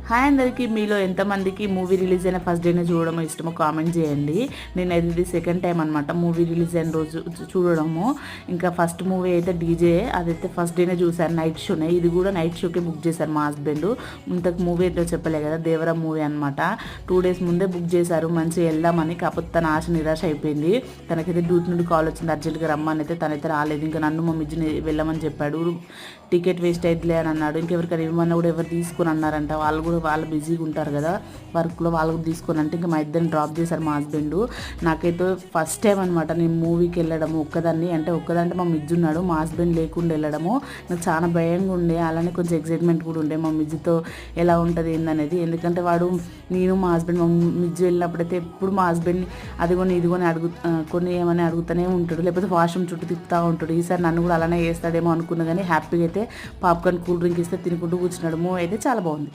Hi అందరికీ, మీలో ఎంతమందికి మూవీ రిలీజ్ అయిన ఫస్ట్ డేనే చూడడం ఇష్టమో కామెంట్ చేయండి. నేనైతే ఇది సెకండ్ టైం అనమాట మూవీ రిలీజ్ అయిన రోజు చూడడము. ఇంకా ఫస్ట్ మూవీ అయితే డీజే, అదైతే ఫస్ట్ డేనే చూశాను, నైట్ షోనే. ఇది కూడా నైట్ షోకే బుక్ చేశారు మా హస్బెండ్. ఇంతకు మూవీ అయితే చెప్పలే కదా, దేవరా మూవీ అనమాట. 2 days ముందే బుక్ చేశారు, మంచిగా వెళ్దామని. కాకపోతే తన ఆశ నిరాశ అయిపోయింది. తనకైతే డ్యూటీ నుండి కాల్ వచ్చింది, అర్జెంట్గా రమ్మని. అయితే తనైతే రాలేదు. ఇంకా నన్ను మా మిజ్జిని వెళ్ళమని చెప్పాడు. టికెట్ వేస్ట్ అయిద్దిలే అని అన్నాడు. ఇంకెవరికైనా ఇవ్వమన్నా కూడా ఎవరు తీసుకుని అన్నారంట. వాళ్ళు బిజీగా ఉంటారు కదా వర్క్లో, వాళ్ళకు తీసుకొని అంటే ఇంకా మా ఇద్దరిని డ్రాప్ చేశారు మా హస్బెండ్. నాకైతే ఫస్ట్ టైం అనమాట నేను మూవీకి వెళ్ళడము ఒక్కదాన్ని. ఒక్కదంటే మా మిజ్జు ఉన్నాడు, మా హస్బెండ్ లేకుండా వెళ్ళడము నాకు చాలా భయంగా ఉండే, అలానే కొంచెం ఎక్సైట్మెంట్ కూడా ఉండే మా మిజ్జుతో ఎలా ఉంటుంది ఏందనేది. ఎందుకంటే నేను మా హస్బెండ్ మా మిజ్జు వెళ్ళినప్పుడైతే ఎప్పుడు మా హస్బెండ్ అదిగొని ఇదిగొని కొన్ని ఏమని అడుగుతూనే ఉంటాడు, లేకపోతే వాష్రూమ్ చుట్టూ తిప్పుతూ ఉంటాడు. ఈసారి నన్ను కూడా అలానే చేస్తాడేమో అనుకున్నా, కానీ హ్యాపీగా అయితే పాప్కార్న్ కూల్ డ్రింక్ ఇస్తే తినుకుంటూ కూర్చున్నాడు. మూవీ అయితే చాలా బాగుంది.